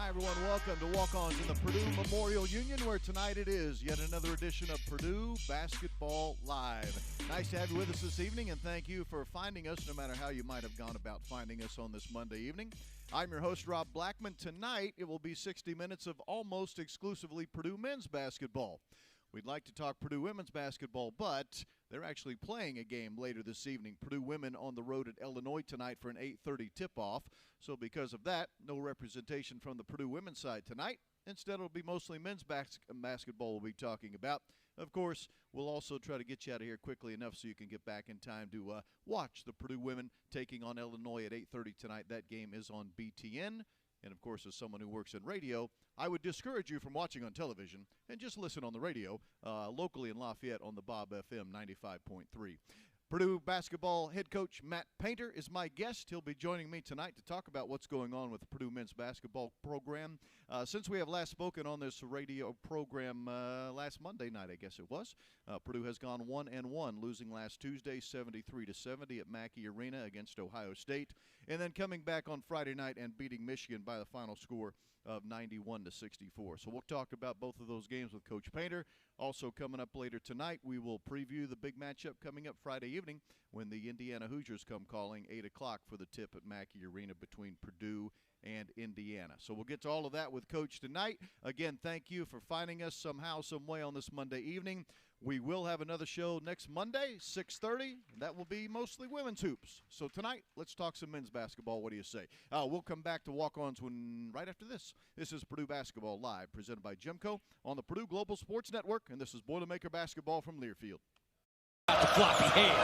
Hi, everyone. Welcome to Walk-Ons in the Purdue Memorial Union, where tonight it is yet another edition of Purdue Basketball Live. Nice to have you with us this evening, and thank you for finding us, no matter how you might have gone about finding us on this Monday evening. I'm your host, Rob Blackman. Tonight, it will be 60 minutes of almost exclusively Purdue men's basketball. We'd like to talk Purdue women's basketball, but they're actually playing a game later this evening. Purdue women on the road at Illinois tonight for an 8:30 tip-off. So because of that, no representation from the Purdue women's side tonight. Instead, it'll be mostly men's basketball we'll be talking about. Of course, we'll also try to get you out of here quickly enough so you can get back in time to watch the Purdue women taking on Illinois at 8:30 tonight. That game is on BTN. And, of course, as someone who works in radio, I would discourage you from watching on television and just listen on the radio locally in Lafayette on the Bob FM 95.3. Purdue basketball head coach Matt Painter is my guest. He'll be joining me tonight to talk about what's going on with the Purdue men's basketball program. Since we have last spoken on this radio program last Monday night, I guess it was, Purdue has gone 1-1, losing last Tuesday 73-70 at Mackey Arena against Ohio State, and then coming back on Friday night and beating Michigan by the final score of 91-64. So we'll talk about both of those games with Coach Painter. Also coming up later tonight, we will preview the big matchup coming up Friday evening when the Indiana Hoosiers come calling 8 o'clock for the tip at Mackey Arena between Purdue and Indiana. So we'll get to all of that with Coach tonight. Again, thank you for finding us somehow, some way on this Monday evening. We will have another show next Monday, 6:30. That will be mostly women's hoops. So tonight, let's talk some men's basketball. What do you say? We'll come back to walk-ons right after this. This is Purdue Basketball Live, presented by GEMCO on the Purdue Global Sports Network, and this is Boilermaker basketball from Learfield. The floppy hand.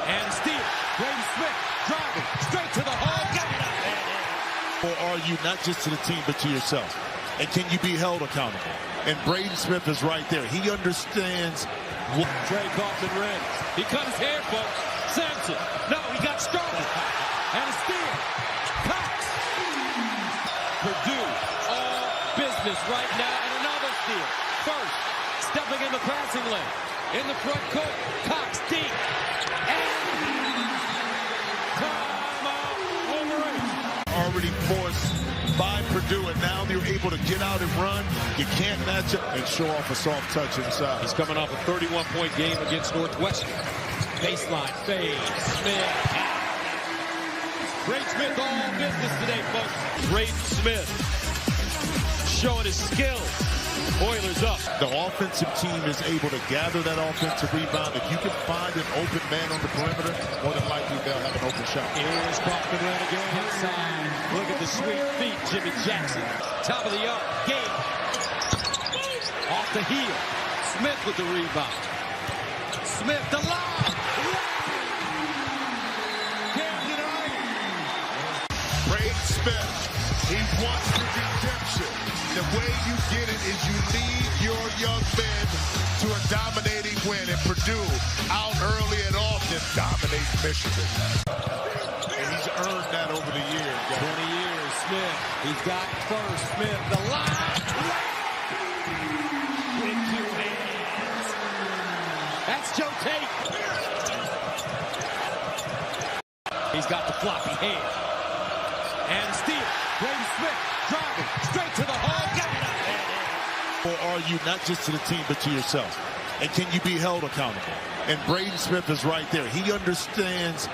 And steal. Brady Smith driving straight to the hole. Got it up. Or are you not just to the team but to yourself? And can you be held accountable? And Brady Smith is right there. He understands what. Trey Kaufman ready. He cut his hair, folks. Sampson. No, he got stronger. And a steal. Cox. Purdue, all business right now. And another steal. First, stepping in the passing lane. In the front court. Cox deep. And timeout over it. Already forced by Purdue, and now they're able to get out and run. You can't match up and show off a soft touch inside. He's coming off a 31-point game against Northwestern. Baseline fade. Smith. Braden Smith all business today, folks. Braden Smith showing his skills. Oilers up. The offensive team is able to gather that offensive rebound. If you can find an open man on the perimeter, more than likely they'll have an open shot. Here's Blackman right again inside. Look at the sweet feet, Jimmy Jackson. Top of the arc. Game. Off the heel. Smith with the rebound. Smith the lob. Can't deny it. Braden Smith, he wants the redemption. The way you get it is you lead your young men to a dominating win. And Purdue, out early and often, dominates Michigan. And he's earned that over the years. 20 years, Smith. He's got first. Smith, the line. With two hands. That's Joe Tate. He's got the floppy hand. And steal. Brady Smith driving straight to the hole. Got it up. Or are you not just to the team but to yourself? And can you be held accountable? And Braden Smith is right there. He understands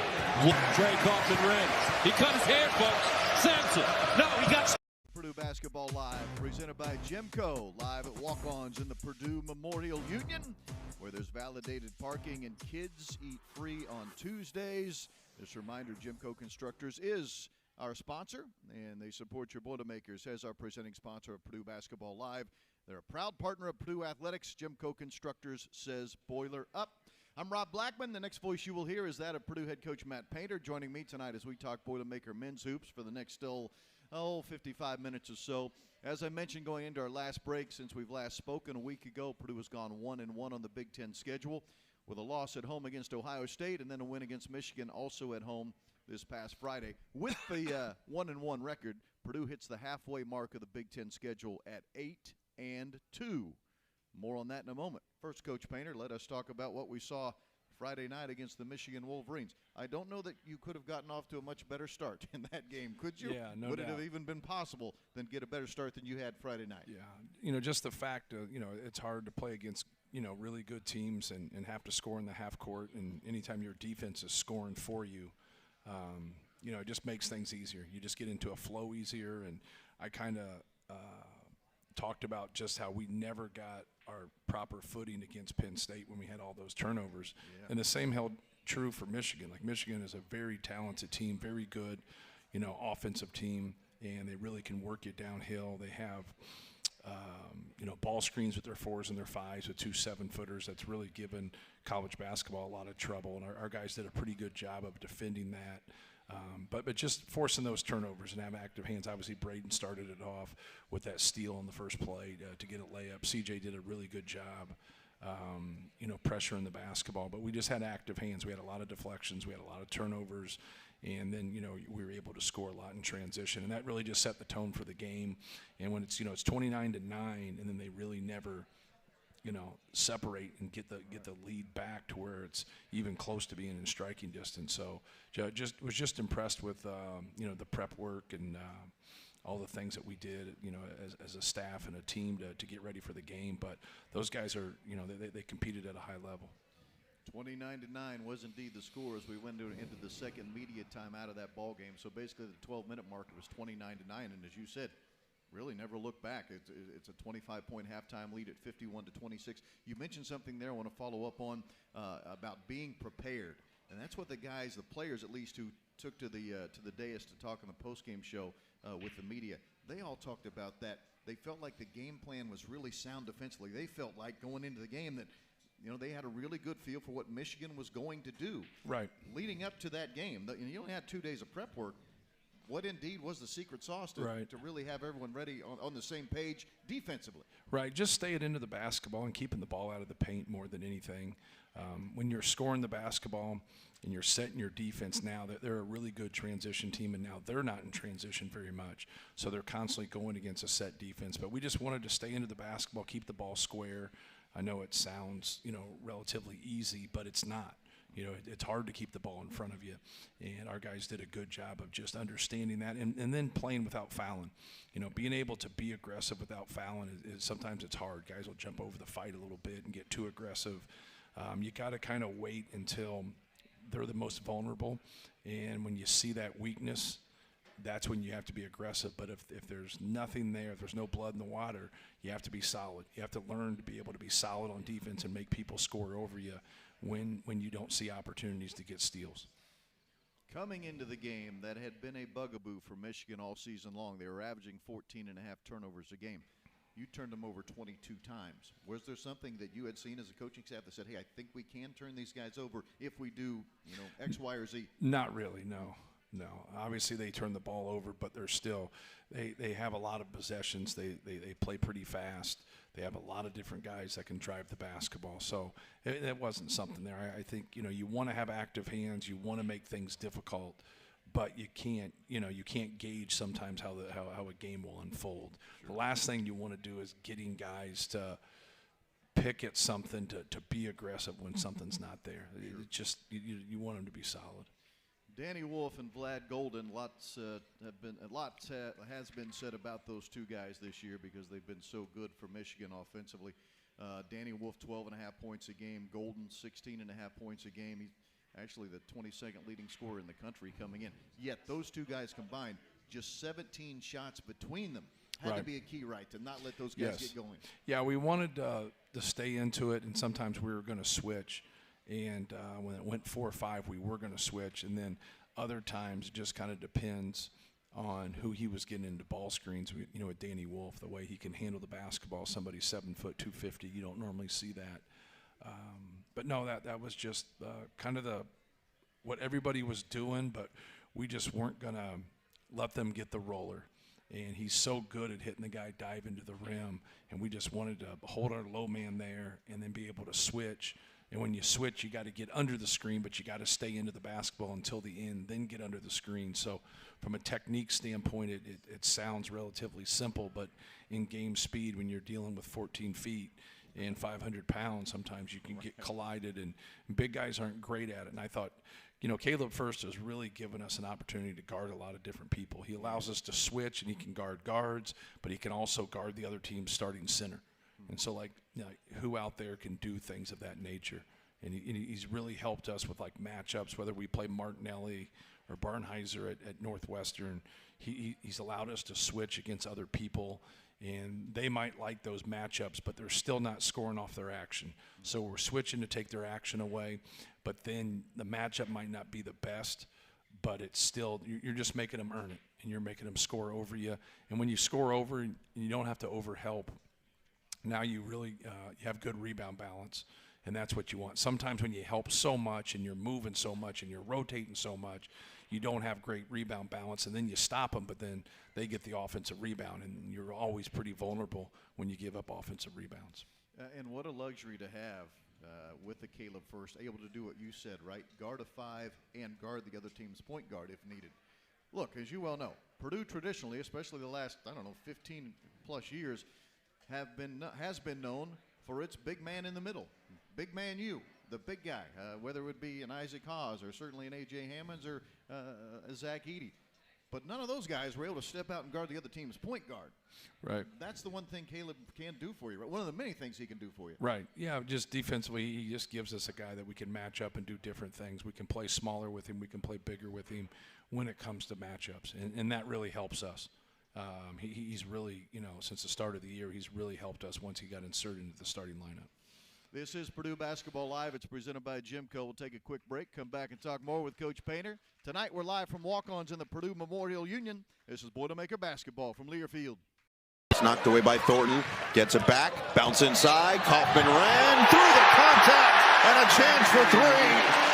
what. Trey Kaufman ready. He cut his hair, folks. Sampson. No, he got. Purdue Basketball Live, presented by GEMCO, live at Walk-Ons in the Purdue Memorial Union, where there's validated parking and kids eat free on Tuesdays. Just a reminder, GEMCO Constructors is our sponsor, and they support your Boilermakers as our presenting sponsor of Purdue Basketball Live. They're a proud partner of Purdue Athletics. GEMCO Constructors says Boiler up. I'm Rob Blackman. The next voice you will hear is that of Purdue head coach Matt Painter, joining me tonight as we talk Boilermaker men's hoops for the next 55 minutes or so. As I mentioned going into our last break, since we've last spoken a week ago, Purdue has gone 1-1 on the Big Ten schedule with a loss at home against Ohio State and then a win against Michigan also at home this past Friday. With the 1-1 record, Purdue hits the halfway mark of the Big Ten schedule at 8-2. More on that in a moment. First, Coach Painter, let us talk about what we saw Friday night against the Michigan Wolverines. I don't know that you could have gotten off to a much better start in that game, could you? Yeah, no Would doubt. it have even been possible than get a better start than you had Friday night? Yeah, just the fact of, it's hard to play against, really good teams and have to score in the half court, and anytime your defense is scoring for you, it just makes things easier. You just get into a flow easier, and I kind of talked about just how we never got our proper footing against Penn State when we had all those turnovers. Yeah. And the same held true for Michigan. Like, Michigan is a very talented team, very good, offensive team, and they really can work you downhill. They have, ball screens with their 4s and their 5s with 2 7-footers. That's really given college basketball a lot of trouble, and our guys did a pretty good job of defending that. But just forcing those turnovers and have active hands. Obviously, Braden started it off with that steal on the first play to get a layup. CJ did a really good job, pressuring the basketball. But we just had active hands. We had a lot of deflections. We had a lot of turnovers. And then, we were able to score a lot in transition. And that really just set the tone for the game. And when it's 29-9, and then they really never – separate and get the lead back to where it's even close to being in striking distance. So was just impressed with the prep work and all the things that we did as a staff and a team to get ready for the game. But those guys are they competed at a high level. 29-9 was indeed the score as we went into the second media time out of that ball game. So basically the 12-minute mark, it was 29-9, and as you said, really never look back. It's a 25-point halftime lead at 51-26. You mentioned something there I want to follow up on about being prepared, and that's what the guys, the players at least, who took to the dais to talk on the postgame show with the media, they all talked about that. They felt like the game plan was really sound defensively. They felt like going into the game that they had a really good feel for what Michigan was going to do. Right. Leading up to that game, you only had 2 days of prep work. What indeed was the secret sauce to really have everyone ready on the same page defensively? Right, just staying into the basketball and keeping the ball out of the paint more than anything. When you're scoring the basketball and you're setting your defense now, they're a really good transition team, and now they're not in transition very much. So they're constantly going against a set defense. But we just wanted to stay into the basketball, keep the ball square. I know it sounds, relatively easy, but it's not. It's hard to keep the ball in front of you, and our guys did a good job of just understanding that and then playing without fouling. Being able to be aggressive without fouling is sometimes it's hard. Guys will jump over the fight a little bit and get too aggressive. You got to kind of wait until they're the most vulnerable, and when you see that weakness, that's when you have to be aggressive. But if there's nothing there, if there's no blood in the water, you have to be solid. You have to learn to be able to be solid on defense and make people score over you when you don't see opportunities to get steals. Coming into the game, that had been a bugaboo for Michigan all season long. They were averaging 14.5 turnovers a game. You turned them over 22 times. Was there something that you had seen as a coaching staff that said, hey, I think we can turn these guys over if we do, X, Y, or Z? Not really, no. No, obviously they turn the ball over, but they're still they have a lot of possessions. They play pretty fast. They have a lot of different guys that can drive the basketball. So it wasn't something there. I think you want to have active hands. You want to make things difficult, but you can't gauge sometimes how a game will unfold. Sure. The last thing you want to do is getting guys to pick at something to be aggressive when something's not there. Sure. It just you want them to be solid. Danny Wolf and Vlad Golden, lots has been said about those two guys this year because they've been so good for Michigan offensively. Danny Wolf, 12.5 points a game. Golden, 16.5 points a game. He's actually the 22nd leading scorer in the country coming in. Yet those two guys combined, just 17 shots between them. Had to be a key, right, to not let those guys get going. Yeah, we wanted to stay into it, and sometimes we were going to switch. And when it went 4 or 5, we were going to switch. And then other times it just kind of depends on who he was getting into ball screens. With Danny Wolf, the way he can handle the basketball, somebody 7 foot, 250, you don't normally see that. But no, that was just kind of what everybody was doing, but we just weren't going to let them get the roller. And he's so good at hitting the guy dive into the rim, and we just wanted to hold our low man there and then be able to switch. And when you switch, you got to get under the screen, but you got to stay into the basketball until the end, then get under the screen. So from a technique standpoint, it sounds relatively simple, but in game speed, when you're dealing with 14 feet, and 500 pounds, sometimes you can get collided, and big guys aren't great at it. And I thought, you know, Caleb First has really given us an opportunity to guard a lot of different people. He allows us to switch, and he can guard guards, but he can also guard the other team's starting center. And so, like, you know, who out there can do things of that nature? And he's really helped us with, like, matchups, whether we play Martinelli or Barnheiser at Northwestern. He's allowed us to switch against other people, and they might like those matchups, but they're still not scoring off their action. So we're switching to take their action away, but then the matchup might not be the best, but it's still, you're just making them earn it, and you're making them score over you. And when you score over, you don't have to overhelp. Now you really you have good rebound balance, and that's what you want. Sometimes when you help so much and you're moving so much and you're rotating so much, you don't have great rebound balance, and then you stop them, but then they get the offensive rebound, and you're always pretty vulnerable when you give up offensive rebounds. And what a luxury to have with the Caleb First, able to do what you said, right? Guard a 5 and guard the other team's point guard if needed. Look, as you well know, Purdue traditionally, especially the last, 15-plus years, has been known for its big man in the middle, big man you, the big guy, whether it would be an Isaac Haas or certainly an A.J. Hammonds or a Zach Edey. But none of those guys were able to step out and guard the other team's point guard. Right. That's the one thing Caleb can do for you, right? One of the many things he can do for you. Right. Yeah, just defensively, he just gives us a guy that we can match up and do different things. We can play smaller with him. We can play bigger with him when it comes to matchups, and that really helps us. He's really, since the start of the year, he's really helped us once he got inserted into the starting lineup. This is Purdue Basketball Live. It's presented by GEMCO. We'll take a quick break, come back and talk more with Coach Painter. Tonight we're live from walk-ons in the Purdue Memorial Union. This is Boilermaker Basketball from Learfield. It's knocked away by Thornton. Gets it back. Bounce inside. Kaufman ran through the contact and a chance for three.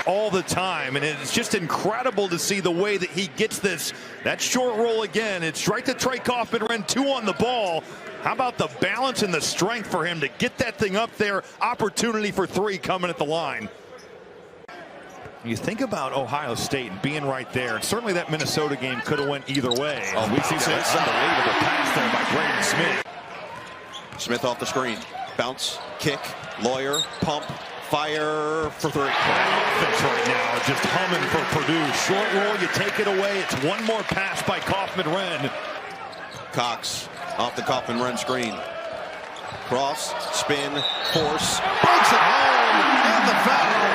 All the time, and it's just incredible to see the way that he gets this. That short roll again. It's right to Trey Kaufman, ran 2 on the ball. How about the balance and the strength for him to get that thing up there? Opportunity for 3 coming at the line. You think about Ohio State and being right there, and certainly that Minnesota game could have went either way. Oh, we see this unbelievable pass there by Braden Smith. Smith off the screen. Bounce, kick, Lawyer, pump, fire for 3. Offense right now, just humming for Purdue. Short roll, you take it away. It's one more pass by Kaufman-Renn. Cox off the Kaufman-Renn screen. Cross, spin, force, breaks it home, and the foul.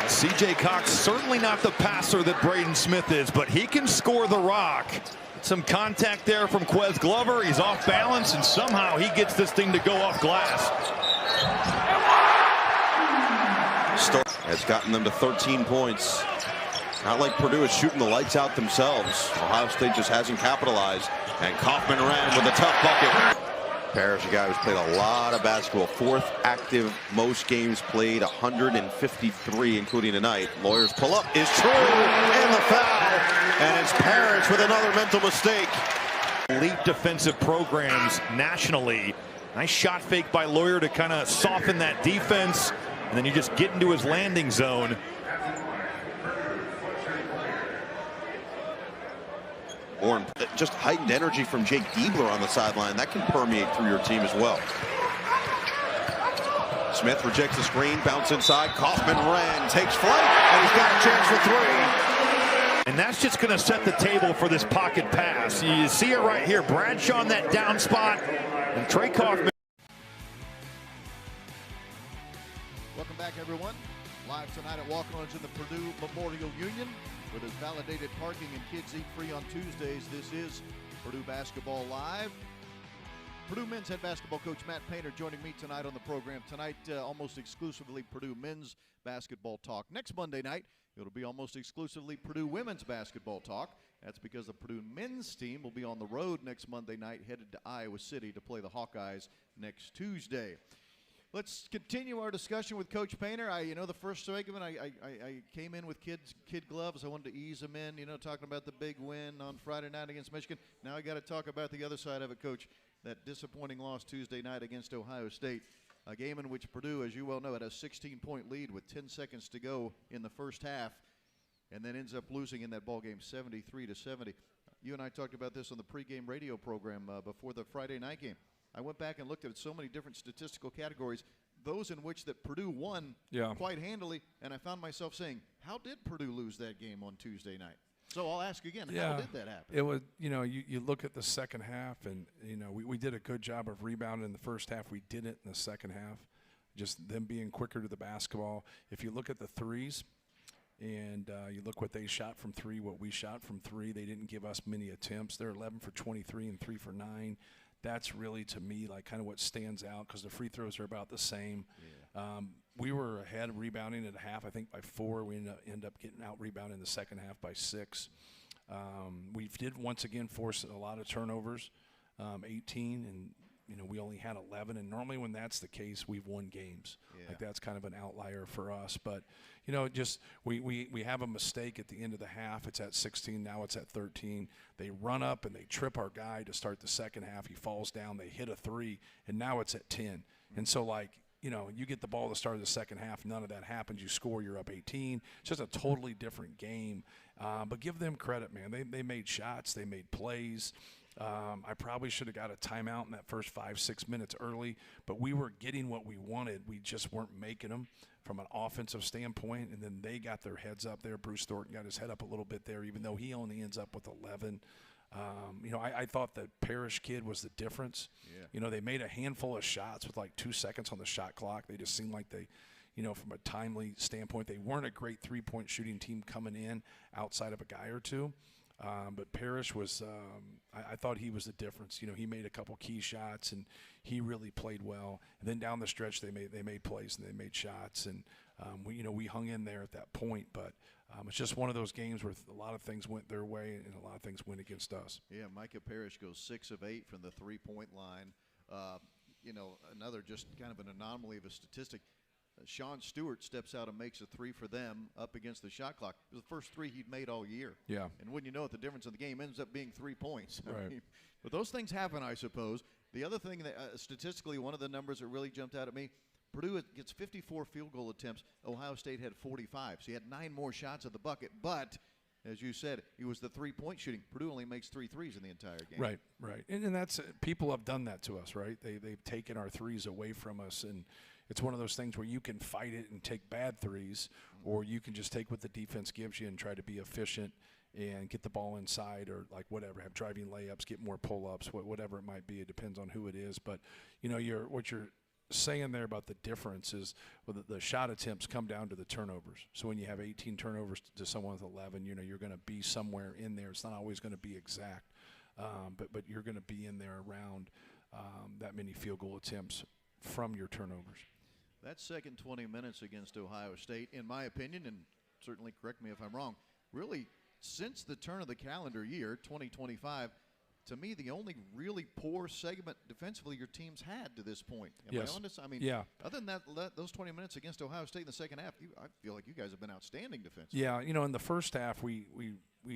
C.J. Cox, certainly not the passer that Braden Smith is, but he can score the rock. Some contact there from Quez Glover. He's off balance, and somehow he gets this thing to go off glass. Stark has gotten them to 13 points. Not like Purdue is shooting the lights out themselves. Ohio State just hasn't capitalized. And Kaufman-Renn with a tough bucket. Parrish, a guy who's played a lot of basketball. 4th active, most games played, 153, including tonight. Lawyer's pull-up is true, and the foul. And it's Parrish with another mental mistake. Elite defensive programs nationally. Nice shot fake by Lawyer to kind of soften that defense. And then you just get into his landing zone. Or just heightened energy from Jake Diebler on the sideline. That can permeate through your team as well. Smith rejects the screen, bounce inside. Kaufman-Renn takes flight, and he's got a chance for 3. And that's just going to set the table for this pocket pass. You see it right here. Bradshaw on that down spot, and Trey Kaufman. Welcome back, everyone. Live tonight at walk-ons in the Purdue Memorial Union. With his validated parking and kids eat free on Tuesdays, this is Purdue Basketball Live. Purdue men's head basketball coach Matt Painter joining me tonight on the program. Tonight, almost exclusively Purdue men's basketball talk. Next Monday night, it'll be almost exclusively Purdue women's basketball talk. That's because the Purdue men's team will be on the road next Monday night, headed to Iowa City to play the Hawkeyes next Tuesday. Let's continue our discussion with Coach Painter. The first segment, I came in with kid gloves. I wanted to ease them in, talking about the big win on Friday night against Michigan. Now I got to talk about the other side of it, Coach, that disappointing loss Tuesday night against Ohio State, a game in which Purdue, as you well know, had a 16-point lead with 10 seconds to go in the first half, and then ends up losing in that ball game 73-70. you and I talked about this on the pregame radio program before the Friday night game. I went back and looked at so many different statistical categories, those in which that Purdue won quite handily, and I found myself saying, how did Purdue lose that game on Tuesday night? So I'll ask again, how did that happen? It was, you look at the second half, and, we did a good job of rebounding in the first half. We didn't in the second half, just them being quicker to the basketball. If you look at the threes, and you look what they shot from three, what we shot from three, they didn't give us many attempts. They're 11 for 23 and 3 for 9. That's really, to me, like kind of what stands out because the free throws are about the same. Yeah. We were ahead rebounding at half, I think, by 4. We end up getting out rebounded in the second half by 6. We did once again force a lot of turnovers, 18, and we only had 11. And normally when that's the case, we've won games. Yeah. Like that's kind of an outlier for us. But just we have a mistake at the end of the half. It's at 16. Now it's at 13. They run up and they trip our guy to start the second half. He falls down. They hit a 3, and now it's at 10. Mm-hmm. And so you get the ball at the start of the second half. None of that happens. You score. You're up 18. It's just a totally different game. But give them credit, man. They made shots. They made plays. I probably should have got a timeout in that first 5-6 minutes early, but we were getting what we wanted. We just weren't making them from an offensive standpoint, and then they got their heads up there. Bruce Thornton got his head up a little bit there, even though he only ends up with 11. I thought the Parrish kid was the difference. Yeah. They made a handful of shots with like 2 seconds on the shot clock. They just seemed like they, from a timely standpoint, they weren't a great three-point shooting team coming in outside of a guy or two. But Parrish was, I thought he was the difference. He made a couple key shots, and he really played well. And then down the stretch, they made plays and they made shots, and we hung in there at that point. But it's just one of those games where a lot of things went their way and a lot of things went against us. Yeah, Micah Parrish goes 6 of 8 from the three-point line. Another just kind of an anomaly of a statistic. Sean Stewart steps out and makes a 3 for them up against the shot clock. It was the first 3 he'd made all year. Yeah. And wouldn't you know it, the difference in the game ends up being 3 points. Right. But those things happen, I suppose. The other thing that statistically, one of the numbers that really jumped out at me, Purdue gets 54 field goal attempts. Ohio State had 45. So he had 9 more shots at the bucket. But as you said, it was the three-point shooting. Purdue only makes 3 threes in the entire game. Right. And that's people have done that to us, right? They've taken our threes away from us, and it's one of those things where you can fight it and take bad threes, or you can just take what the defense gives you and try to be efficient and get the ball inside, or like whatever, have driving layups, get more pull-ups, whatever it might be. It depends on who it is. But, what you're saying there about the difference is the shot attempts come down to the turnovers. So when you have 18 turnovers to someone with 11, you're going to be somewhere in there. It's not always going to be exact, but you're going to be in there around that many field goal attempts from your turnovers. That second 20 minutes against Ohio State, in my opinion, and certainly correct me if I'm wrong, really since the turn of the calendar year, 2025, to me, the only really poor segment defensively your team's had to this point. Am I honest? I mean, other than that, those 20 minutes against Ohio State in the second half, I feel like you guys have been outstanding defensively. Yeah, in the first half, we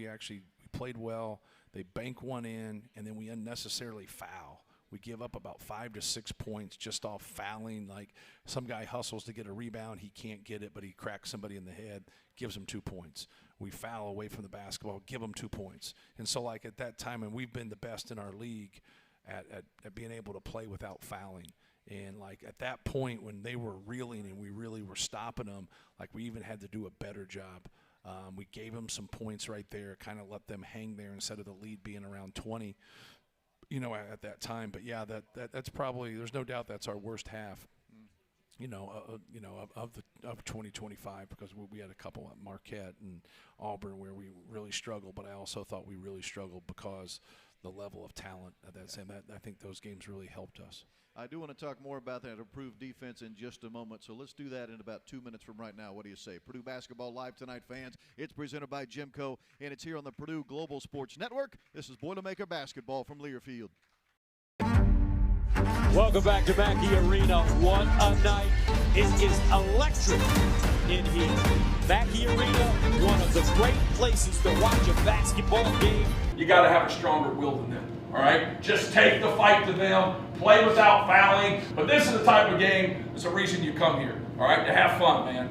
actually played well. They bank one in, and then we unnecessarily foul. We give up about 5 to 6 points just off fouling. Like some guy hustles to get a rebound. He can't get it, but he cracks somebody in the head, gives him 2 points. We foul away from the basketball, give them 2 points. And so like at that time, and we've been the best in our league at being able to play without fouling. And like at that point when they were reeling and we really were stopping them, like we even had to do a better job. We gave them some points right there, kind of let them hang there instead of the lead being around 20. At that time. But yeah, that's probably, there's no doubt that's our worst half, of 2025, because we had a couple at Marquette and Auburn where we really struggled, but I also thought we really struggled because the level of talent at that same, I think those games really helped us. I do want to talk more about that improved defense in just a moment, so let's do that in about 2 minutes from right now. What do you say? Purdue Basketball Live tonight, fans. It's presented by GEMCO, and it's here on the Purdue Global Sports Network. This is Boilermaker Basketball from Learfield. Welcome back to Mackey Arena. What a night. It is electric in here. Mackey Arena, one of the great places to watch a basketball game. You got to have a stronger will than them, all right? Just take the fight to them, play without fouling. But this is the type of game, it's the reason you come here, all right? To have fun, man.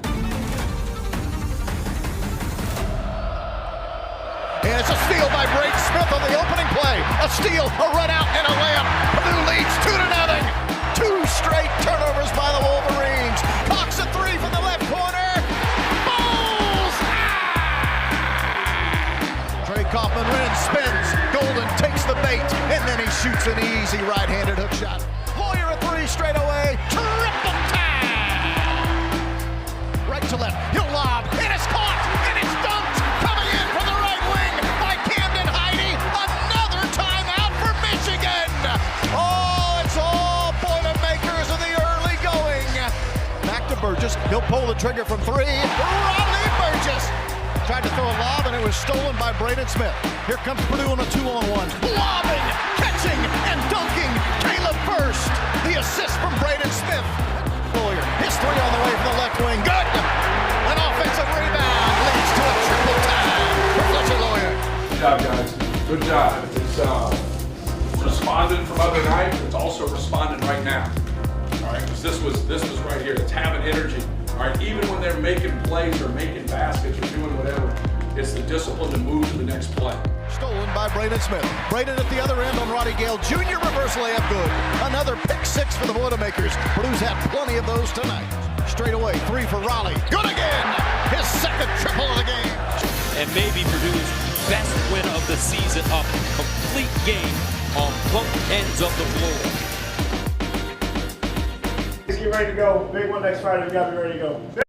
And it's a steal by Brady Smith on the opening play. A steal, a run out, and a layup. Purdue leads 2-0. 2 straight turnovers by the Wolverines. Cox a three from the left corner. Balls! Trey Kaufman-Renn spins. Golden takes the bait, and then he shoots an easy right-handed hook shot. Lawyer a three straight away. Triple time! Right to left. He'll lob. It is caught, and it's dumped. Coming in from the right wing by Camden Heide. Another timeout for Michigan. Oh, it's all Boilermakers in the early going. Back to Burgess. He'll pull the trigger from three. Riley Burgess tried to throw a lob, and it was stolen by Braden Smith. Here comes Purdue on a 2-on-1. Lobbing, catching, and dunking. Caleb First. The assist from Braden Smith. Lawyer, his three on the way from the left wing. Good. An offensive rebound leads to a triple time for Fletcher Lawyer. Good job, guys. Good job. It's responding from other night. It's also responding right now. All right, because this was right here. It's having energy. All right, even when they're making plays or making baskets or doing whatever, it's the discipline to move to the next play. Stolen by Braden Smith. Braden at the other end on Roddy Gale Jr. Reverse layup good. Another pick six for the Boilermakers. Purdue's had plenty of those tonight. Straight away, three for Raleigh. Good again! His second triple of the game. And maybe Purdue's best win of the season, a complete game on both ends of the floor. Get ready to go. Big one next Friday. We got to be ready to go. The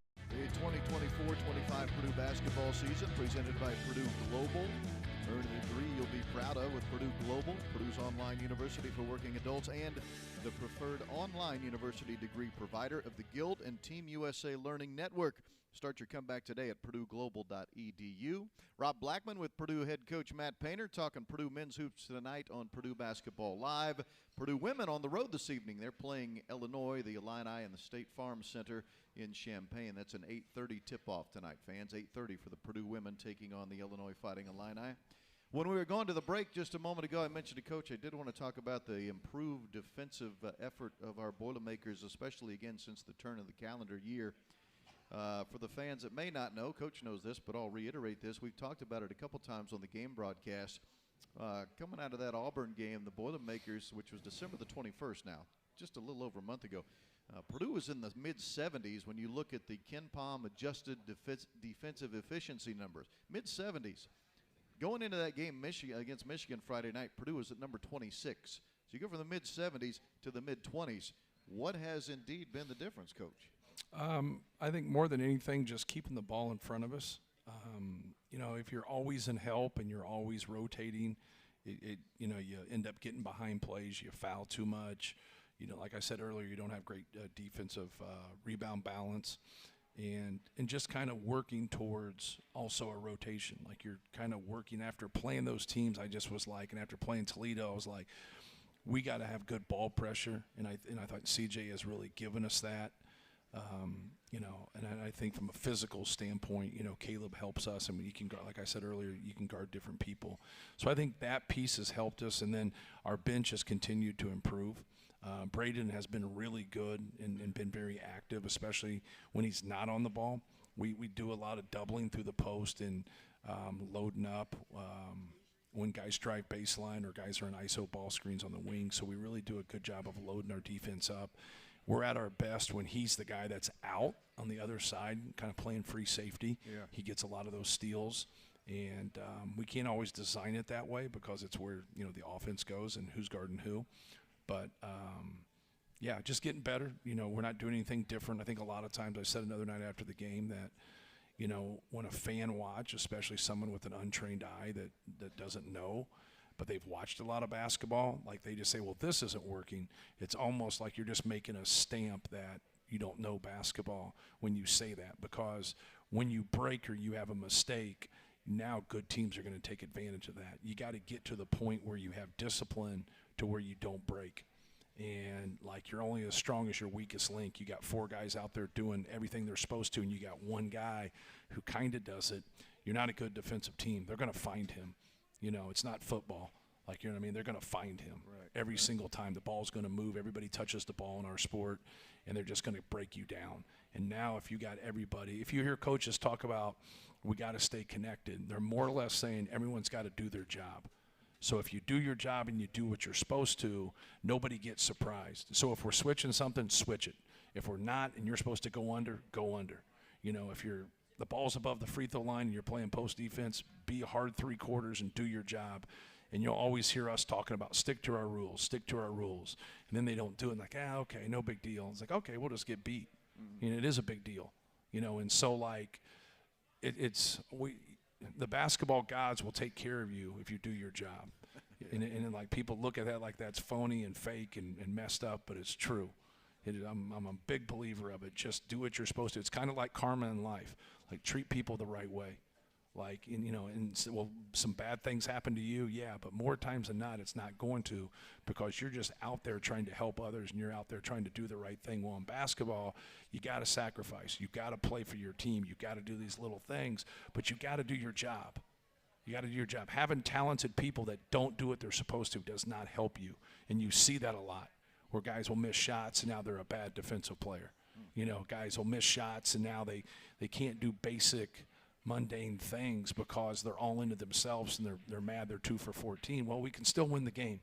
2024-25 Purdue basketball season presented by Purdue Global. Earn a degree you'll be proud of with Purdue Global, Purdue's online university for working adults and the preferred online university degree provider of the Guild and Team USA Learning Network. Start your comeback today at purdueglobal.edu. Rob Blackman with Purdue head coach Matt Painter talking Purdue men's hoops tonight on Purdue Basketball Live. Purdue women on the road this evening. They're playing Illinois, the Illini, in the State Farm Center in Champaign. That's an 8:30 tip-off tonight, fans. 8:30 for the Purdue women taking on the Illinois Fighting Illini. When we were going to the break just a moment ago, I mentioned to Coach I did want to talk about the improved defensive effort of our Boilermakers, especially again since the turn of the calendar year. For the fans that may not know, Coach knows this, but I'll reiterate this. We've talked about it a couple times on the game broadcast. Coming out of that Auburn game, the Boilermakers, which was December the 21st now, just a little over a month ago, Purdue was in the mid-70s when you look at the KenPom adjusted defensive efficiency numbers. Mid-70s. Going into that game against Michigan Friday night, Purdue was at number 26. So you go from the mid-70s to the mid-20s. What has indeed been the difference, Coach? I think more than anything, just keeping the ball in front of us. You know, if you're always in help and you're always rotating, you know, you end up getting behind plays. You foul too much. You know, like I said earlier, you don't have great defensive rebound balance. And just kind of working towards also a rotation. Like you're kind of working after playing those teams, I just was like, and after playing Toledo, I was like, we got to have good ball pressure. And I thought CJ has really given us that. You know, and I think from a physical standpoint, you know, Caleb helps us. I mean, you can guard, like I said earlier, you can guard different people. So I think that piece has helped us. And then our bench has continued to improve. Braden has been really good and been very active, especially when he's not on the ball. We do a lot of doubling through the post and loading up when guys drive baseline or guys are in ISO ball screens on the wing. So we really do a good job of loading our defense up. We're at our best when he's the guy that's out on the other side, kind of playing free safety. Yeah. He gets a lot of those steals. And we can't always design it that way because it's where, you know, the offense goes and who's guarding who. But, yeah, just getting better. You know, we're not doing anything different. I think a lot of times I said another night after the game that, you know, when a fan watch, especially someone with an untrained eye that doesn't know, but they've watched a lot of basketball, like they just say, well, this isn't working. It's almost like you're just making a stamp that you don't know basketball when you say that, because when you break or you have a mistake, now good teams are going to take advantage of that. You got to get to the point where you have discipline to where you don't break. And like you're only as strong as your weakest link. You got four guys out there doing everything they're supposed to, and you got one guy who kind of does it. You're not a good defensive team. They're going to find him. You know, it's not football. Like, you know what I mean? They're going to find him every single time. The ball's going to move. Everybody touches the ball in our sport, and they're just going to break you down. And now if you got everybody, if you hear coaches talk about we got to stay connected, they're more or less saying everyone's got to do their job. So if you do your job and you do what you're supposed to, nobody gets surprised. So if we're switching something, switch it. If we're not and you're supposed to go under, go under. You know, if the ball's above the free throw line and you're playing post defense, be a hard 3 quarters and do your job. And you'll always hear us talking about stick to our rules, stick to our rules. And then they don't do it, like, okay, no big deal. It's like, okay, we'll just get beat. You know, it is a big deal. You know, and so, like, the basketball gods will take care of you if you do your job. And like, people look at that like that's phony and fake and messed up, but it's true. I'm a big believer of it. Just do what you're supposed to. It's kind of like karma in life. Like, treat people the right way. Like, well, some bad things happen to you, yeah, but more times than not, it's not going to, because you're just out there trying to help others and you're out there trying to do the right thing. Well, in basketball, you got to sacrifice. You got to play for your team. You got to do these little things, but you got to do your job. You got to do your job. Having talented people that don't do what they're supposed to does not help you, and you see that a lot, where guys will miss shots and now they're a bad defensive player. You know, guys will miss shots and now they can't do basic mundane things because they're all into themselves and they're mad they're 2 for 14. Well, we can still win the game,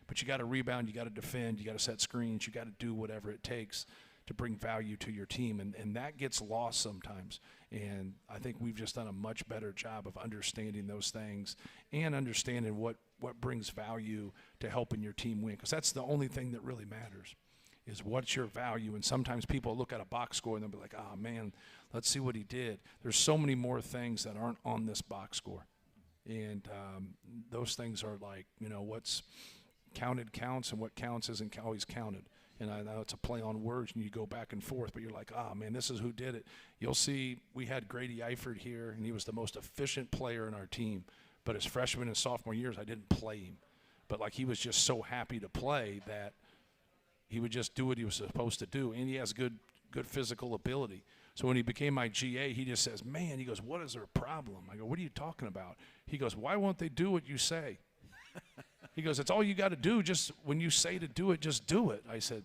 but you got to rebound, you got to defend, you got to set screens, you got to do whatever it takes to bring value to your team, and that gets lost sometimes. And I think we've just done a much better job of understanding those things and understanding what brings value to helping your team win, because that's the only thing that really matters, is what's your value. And sometimes people look at a box score and they'll be like, oh man, let's see what he did. There's so many more things that aren't on this box score. And those things are like, what's counted counts and what counts isn't always counted. And I know it's a play on words and you go back and forth, but you're like, man, this is who did it. You'll see we had Grady Eifert here, and he was the most efficient player in our team. But his freshman and sophomore years, I didn't play him. But like, he was just so happy to play that he would just do what he was supposed to do, and he has good physical ability. So when he became my GA, he just says, man, he goes, what is their problem? I go, what are you talking about? He goes, why won't they do what you say? He goes, it's all you got to do. Just when you say to do it, just do it. I said,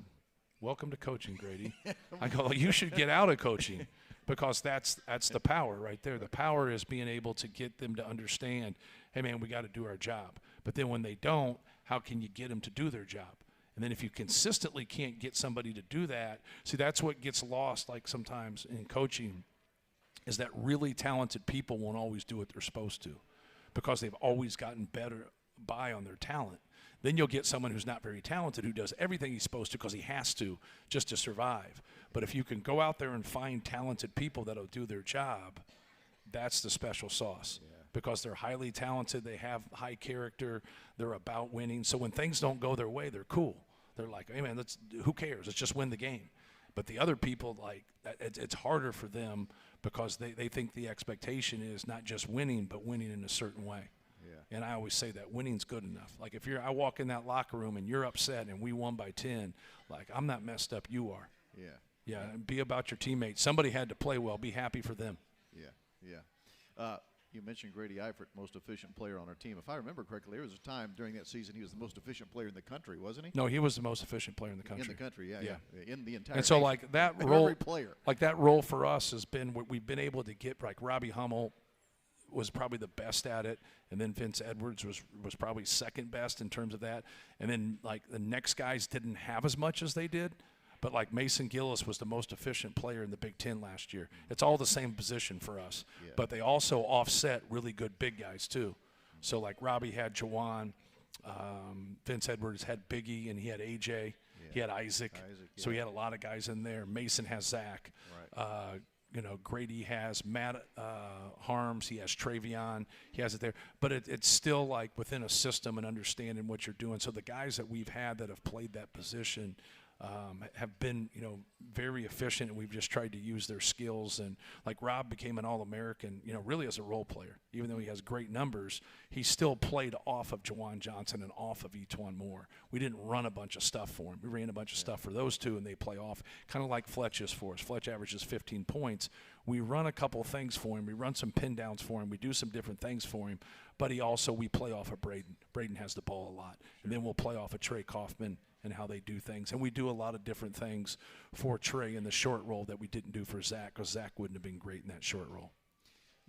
welcome to coaching, Grady. I go, you should get out of coaching, because that's the power right there. The power is being able to get them to understand, hey, man, we got to do our job. But then when they don't, how can you get them to do their job? And then if you consistently can't get somebody to do that, see, that's what gets lost, like, sometimes in coaching, is that really talented people won't always do what they're supposed to, because they've always gotten better by on their talent. Then you'll get someone who's not very talented who does everything he's supposed to because he has to, just to survive. But if you can go out there and find talented people that'll do their job, that's the special sauce. Yeah. Because they're highly talented, they have high character, they're about winning. So when things don't go their way, they're cool. They're like, hey, man, who cares? Let's just win the game. But the other people, like, it's harder for them, because they think the expectation is not just winning, but winning in a certain way. Yeah. And I always say that winning's good enough. Like, if I walk in that locker room and you're upset and we won by 10, like, I'm not messed up, you are. Yeah. Yeah, and be about your teammates. Somebody had to play well. Be happy for them. Yeah. You mentioned Grady Eifert, most efficient player on our team. If I remember correctly, there was a time during that season he was the most efficient player in the country, wasn't he? No, he was the most efficient player in the country. In the country, yeah. In the entire. And so, nation. like, that role, every player. Like, that role for us has been what we've been able to get. Like, Robbie Hummel was probably the best at it, and then Vince Edwards was probably second best in terms of that. And then, like, the next guys didn't have as much as they did. But, like, Mason Gillis was the most efficient player in the Big Ten last year. It's all the same position for us. Yeah. But they also offset really good big guys, too. So, like, Robbie had Jawan, Vince Edwards had Biggie, and he had AJ. Yeah. He had Isaac. So he had a lot of guys in there. Mason has Zach. Right. Grady has Matt Harms. He has Travion. He has it there. But it's still, like, within a system and understanding what you're doing. So the guys that we've had that have played that position have been, very efficient, and we've just tried to use their skills. And, like, Rob became an All-American, really as a role player. Even though he has great numbers, he still played off of Jawan Johnson and off of E'Twaun Moore. We didn't run a bunch of stuff for him. We ran a bunch of stuff for those two, and they play off, kind of like Fletch is for us. Fletch averages 15 points. We run a couple things for him. We run some pin downs for him. We do some different things for him. But we play off of Braden. Braden has the ball a lot. And then we'll play off of Trey Kaufman and how they do things. And we do a lot of different things for Trey in the short roll that we didn't do for Zach, because Zach wouldn't have been great in that short roll.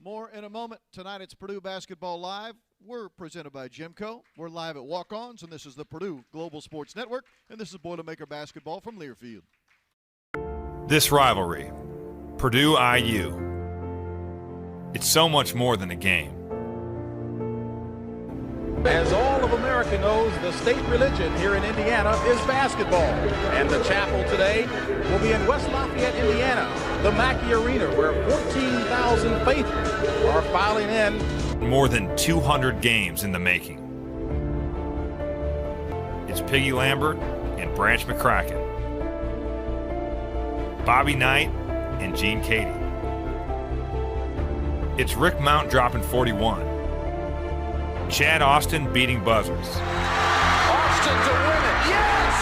More in a moment. Tonight it's Purdue Basketball Live. We're presented by GEMCO. We're live at Walk-Ons, and this is the Purdue Global Sports Network, and this is Boilermaker basketball from Learfield. This rivalry, Purdue-IU, it's so much more than a game. As all of America knows, the state religion here in Indiana is basketball. And the chapel today will be in West Lafayette, Indiana, the Mackey Arena, where 14,000 faithful are filing in. More than 200 games in the making. It's Piggy Lambert and Branch McCracken. Bobby Knight and Gene Cady. It's Rick Mount dropping 41. Chad Austin beating buzzers. Austin to win it, yes!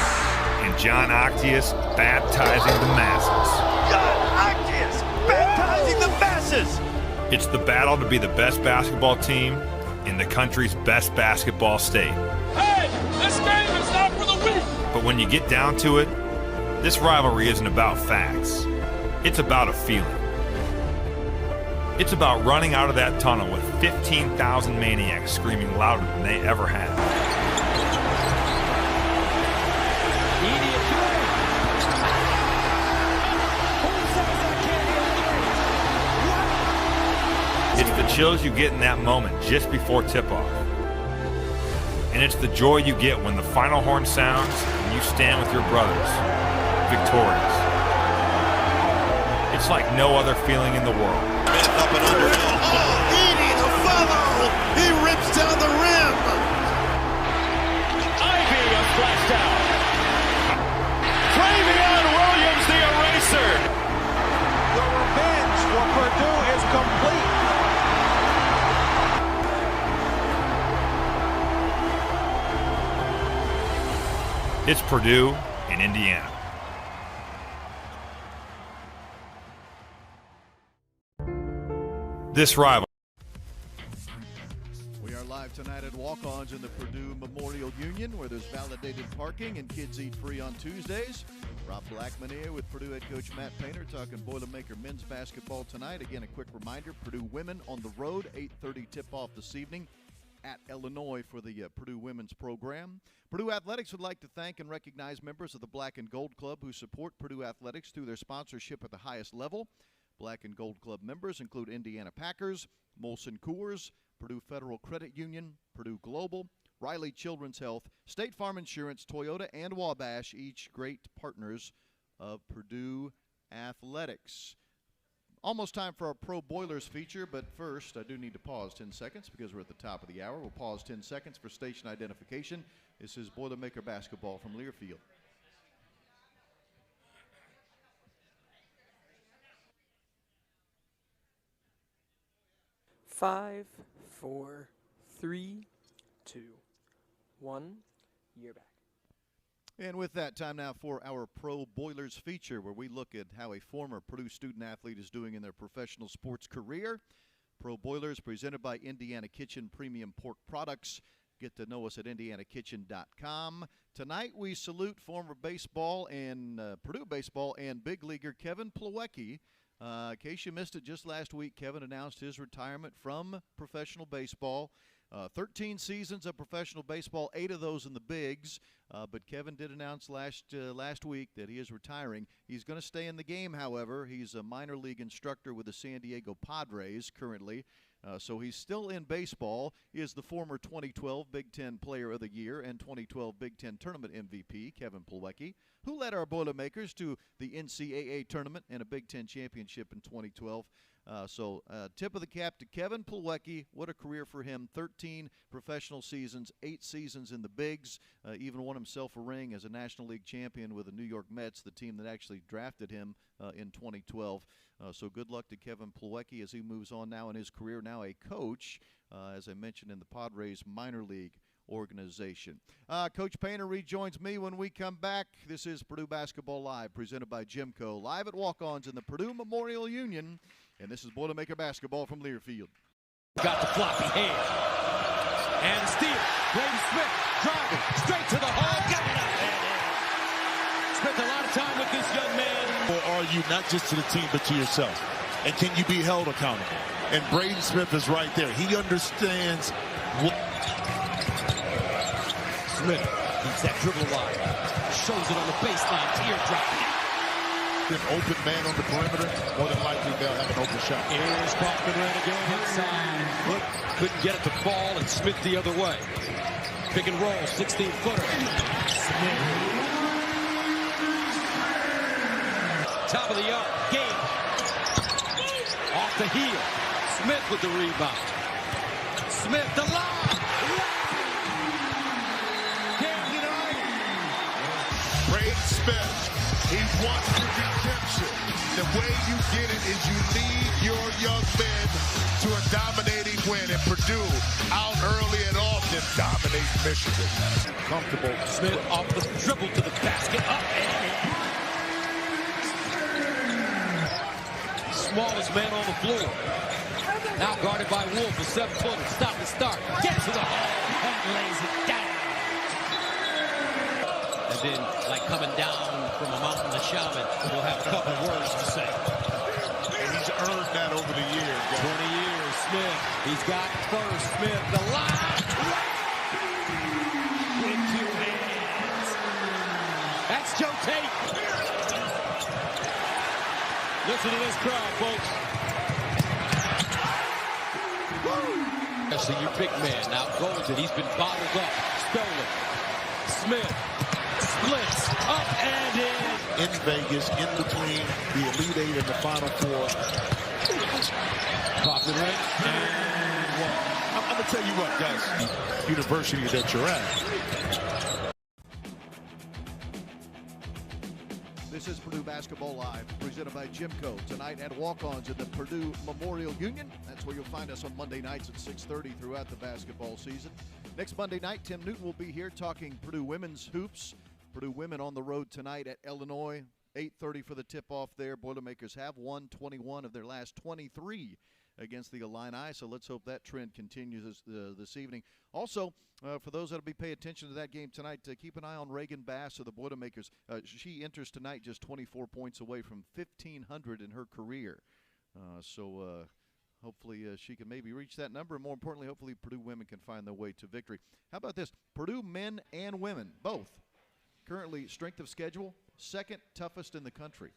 And John Octius baptizing the masses. John Octius baptizing the masses! It's the battle to be the best basketball team in the country's best basketball state. Hey, this game is not for the weak. But when you get down to it, this rivalry isn't about facts. It's about a feeling. It's about running out of that tunnel with 15,000 maniacs screaming louder than they ever have. It's the chills you get in that moment just before tip-off. And it's the joy you get when the final horn sounds and you stand with your brothers, victorious. It's like no other feeling in the world. Up and under. Oh, Edie, the follow. He rips down the rim. Ivy a flashed out. Travion Williams, the eraser. The revenge for Purdue is complete. It's Purdue in Indiana. This rival. We are live tonight at Walk-Ons in the Purdue Memorial Union, where there's validated parking and kids eat free on Tuesdays. Rob Blackman here with Purdue head coach Matt Painter talking Boilermaker men's basketball tonight. Again, a quick reminder, Purdue women on the road, 8:30 tip-off this evening at Illinois for the Purdue women's program. Purdue Athletics would like to thank and recognize members of the Black and Gold Club who support Purdue Athletics through their sponsorship at the highest level. Black and Gold Club members include Indiana Packers, Molson Coors, Purdue Federal Credit Union, Purdue Global, Riley Children's Health, State Farm Insurance, Toyota, and Wabash, each great partners of Purdue Athletics. Almost time for our Pro Boilers feature, but first I do need to pause 10 seconds because we're at the top of the hour. We'll pause 10 seconds for station identification. This is Boilermaker basketball from Learfield. Five, 4, 3, 2, 1. You're back. And with that, time now for our Pro Boilers feature, where we look at how a former Purdue student-athlete is doing in their professional sports career. Pro Boilers presented by Indiana Kitchen Premium Pork Products. Get to know us at indianakitchen.com. Tonight we salute former baseball and Purdue baseball and big leaguer Kevin Plawecki. In case you missed it, just last week, Kevin announced his retirement from professional baseball. 13 seasons of professional baseball, 8 of those in the bigs. But Kevin did announce last week that he is retiring. He's going to stay in the game, however. He's a minor league instructor with the San Diego Padres currently. So he's still in baseball. He is the former 2012 Big Ten Player of the Year and 2012 Big Ten Tournament MVP, Kevin Plawecki, who led our Boilermakers to the NCAA Tournament and a Big Ten Championship in 2012. So tip of the cap to Kevin Plawecki. What a career for him. 13 professional seasons, 8 seasons in the bigs. Even won himself a ring as a National League champion with the New York Mets, the team that actually drafted him in 2012. So good luck to Kevin Plawecki as he moves on now in his career. Now a coach, as I mentioned, in the Padres minor league organization. Coach Painter rejoins me when we come back. This is Purdue Basketball Live, presented by GEMCO, live at Walk-Ons in the Purdue Memorial Union. And this is Boilermaker basketball from Learfield. Got the floppy hand. And steal. Brady Smith driving straight to the hole. Got it up. Spent a lot of time with this young man. Or are you not just to the team, but to yourself? and can you be held accountable? And Braden Smith is right there. He understands what. Smith beats that dribble line. Shows it on the baseline. Teardrop. An open man on the perimeter, more than likely they'll have an open shot. Here's Blackman again inside. Look, couldn't get it to fall, and Smith the other way. Pick and roll, 16-footer. Smith. Top of the arc, game. Off the heel. Smith with the rebound. Smith the lob. Can't deny it. Braden Smith, he wants the redemption. The way you get it is you lead your young men to a dominating win. And Purdue, out early and often, dominates Michigan. Comfortable. Smith off the dribble to the basket. Up and in. Smallest man on the floor. Now guarded by Wolf, a 7-footer. Stop and start. Gets to the hole and lays it down. And then, like coming down from a mountain, the shaman will have a couple words to say. And he's earned that over the years. 20 years, Smith. He's got first. Smith, the line. With 2 hands. That's Joe Tate. Listen to this crowd, folks. See your big man now goes it. He's been bottled up, stolen. Smith splits up and in. In Vegas, in between the Elite Eight and the Final Four. Popping right. And I'm going to tell you what, guys. University that you're at. This is Purdue Basketball Live, presented by GEMCO. Tonight at Walk-Ons at the Purdue Memorial Union. That's where you'll find us on Monday nights at 6:30 throughout the basketball season. Next Monday night, Tim Newton will be here talking Purdue women's hoops. Purdue women on the road tonight at Illinois. 8:30 for the tip-off there. Boilermakers have won 21 of their last 23 against the Illini, so let's hope that trend continues this evening. Also, for those that will be paying attention to that game tonight, keep an eye on Reagan Bass of the Boilermakers. She enters tonight just 24 points away from 1,500 in her career. So hopefully she can maybe reach that number, and more importantly, hopefully Purdue women can find their way to victory. How about this? Purdue men and women, both, currently strength of schedule, second toughest in the country.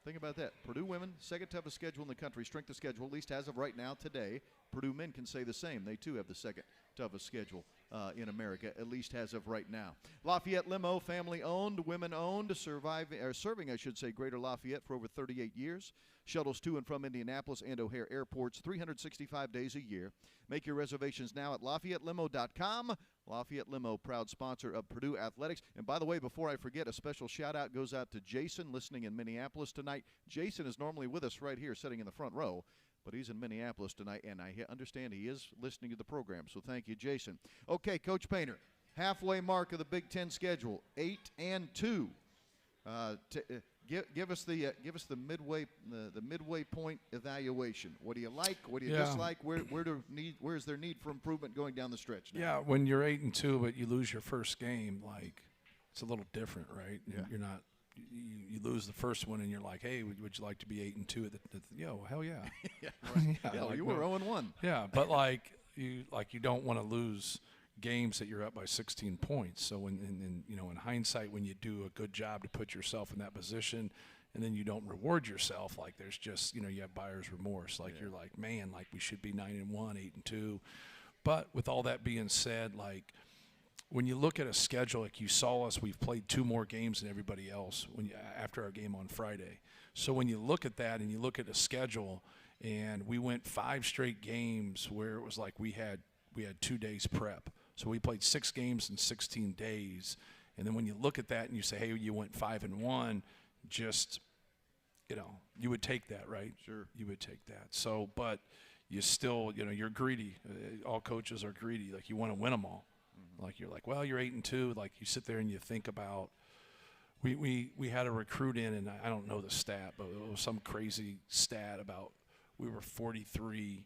Think about that. Purdue women, second toughest schedule in the country, strength of schedule, at least as of right now today. Purdue men can say the same. They, too, have the second toughest schedule in America, at least as of right now. Lafayette Limo, family-owned, women-owned, serving, I should say, Greater Lafayette for over 38 years. Shuttles to and from Indianapolis and O'Hare airports 365 days a year. Make your reservations now at LafayetteLimo.com. Lafayette Limo, proud sponsor of Purdue Athletics. And by the way, before I forget, a special shout-out goes out to Jason, listening in Minneapolis tonight. Jason is normally with us right here, sitting in the front row, but he's in Minneapolis tonight, and I understand he is listening to the program. So thank you, Jason. Okay, Coach Painter, halfway mark of the Big Ten schedule, 8-2. Give us the midway point evaluation. What do you like? What do you dislike? Where is there need for improvement going down the stretch now? Yeah, when you're 8-2, but you lose your first game, like it's a little different, right? Yeah. You're not. You lose the first one, and you're like, hey, would you like to be 8-2? Yo, hell yeah. Yeah, right. Yeah, like, you were 0-1. Yeah, but you don't want to lose games that you're up by 16 points. So in hindsight, when you do a good job to put yourself in that position, and then you don't reward yourself, like there's just you have buyer's remorse. Like you're like, man, like we should be 9-1, 8-2. But with all that being said, like when you look at a schedule, like you saw us, we've played 2 more games than everybody else after our game on Friday. So when you look at that and you look at a schedule, and we went 5 straight games where it was like we had 2 days prep. So we played 6 games in 16 days. And then when you look at that and you say, hey, you went 5-1, just, you would take that, right? Sure. You would take that. So, but you still, you're greedy. All coaches are greedy. Like you want to win them all. Mm-hmm. Like you're like, well, you're 8-2. Like you sit there and you think about, we had a recruit in, and I don't know the stat, but it was some crazy stat about we were 43-4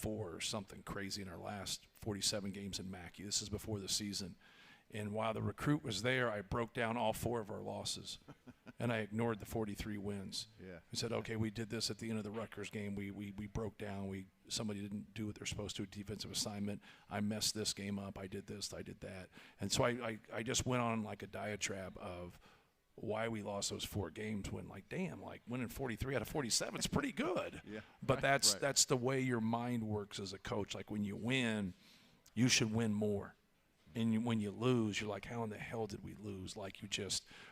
or something crazy in our last 47 games in Mackey. This is before the season. And while the recruit was there, I broke down all 4 of our losses, and I ignored the 43 wins. Yeah. I said, okay, we did this at the end of the Rutgers game. We broke down. Somebody didn't do what they're supposed to, a defensive assignment. I messed this game up. I did this. I did that. And so I just went on like a diatribe of why we lost those 4 games when, like, damn, like winning 43 out of 47 is pretty good. Yeah. But that's the way your mind works as a coach. Like, when you win, you should win more. And when you lose, you're like, how in the hell did we lose? Like,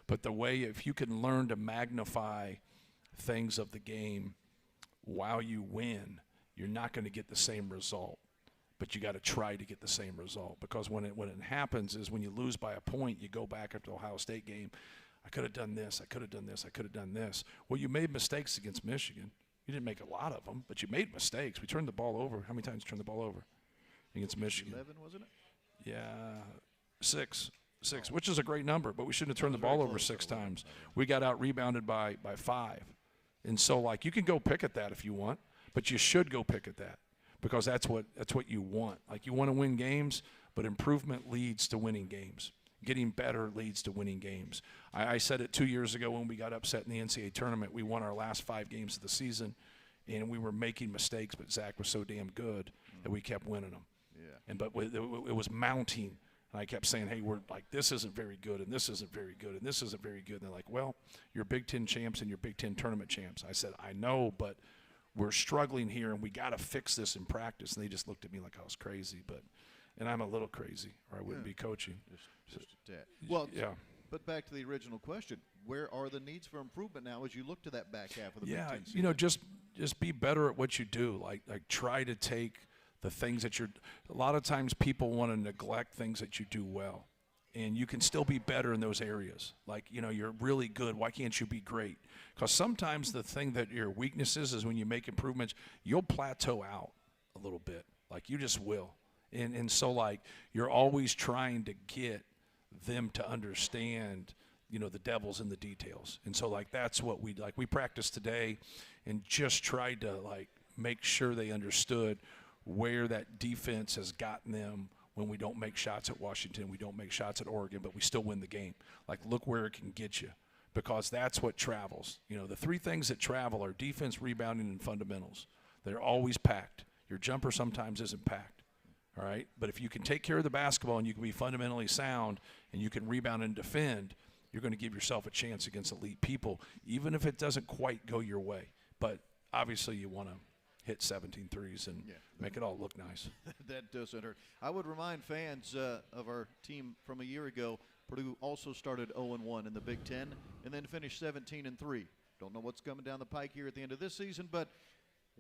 but the way, if you can learn to magnify things of the game while you win, you're not going to get the same result. But you got to try to get the same result, because when it happens is when you lose by a point, you go back after the Ohio State game. I could have done this. I could have done this. I could have done this. Well, you made mistakes against Michigan. You didn't make a lot of them, but you made mistakes. We turned the ball over. How many times did you turn the ball over against Michigan? 11, wasn't it? Yeah, 6, which is a great number, but we shouldn't have turned the ball over 6 times. We got out-rebounded by 5. And so, like, you can go pick at that if you want, but you should go pick at that, because that's what you want. Like, you want to win games, but improvement leads to winning games. Getting better leads to winning games. I said it 2 years ago when we got upset in the NCAA tournament. We won our last 5 games of the season, and we were making mistakes, but Zach was so damn good that we kept winning them. Yeah. But it was mounting, and I kept saying, hey, we're like, this isn't very good, and this isn't very good, and this isn't very good. And they're like, well, you're Big Ten champs and you're Big Ten tournament champs. I said, I know, but we're struggling here, and we got to fix this in practice. And they just looked at me like I was crazy, and I'm a little crazy, or I wouldn't be coaching. Just a tad. Well, yeah. But back to the original question, where are the needs for improvement now as you look to that back half of the Big Ten season? Just be better at what you do. Like try to take the things that a lot of times people want to neglect things that you do well, and you can still be better in those areas. Like, you're really good. Why can't you be great? Because sometimes the thing that your weakness is when you make improvements, you'll plateau out a little bit. Like, you just will. And so, like, you're always trying to get them to understand, the devil's in the details. And so, like, that's what we practiced today and just tried to, like, make sure they understood where that defense has gotten them when we don't make shots at Washington, we don't make shots at Oregon, but we still win the game. Like, look where it can get you, because that's what travels. The 3 things that travel are defense, rebounding, and fundamentals. They're always packed. Your jumper sometimes isn't packed, all right? But if you can take care of the basketball and you can be fundamentally sound and you can rebound and defend, you're going to give yourself a chance against elite people, even if it doesn't quite go your way. But obviously you want to hit 17 threes and make it all look nice. That doesn't hurt. I would remind fans of our team from a year ago, Purdue also started 0-1 in the Big Ten and then finished 17-3. Don't know what's coming down the pike here at the end of this season, but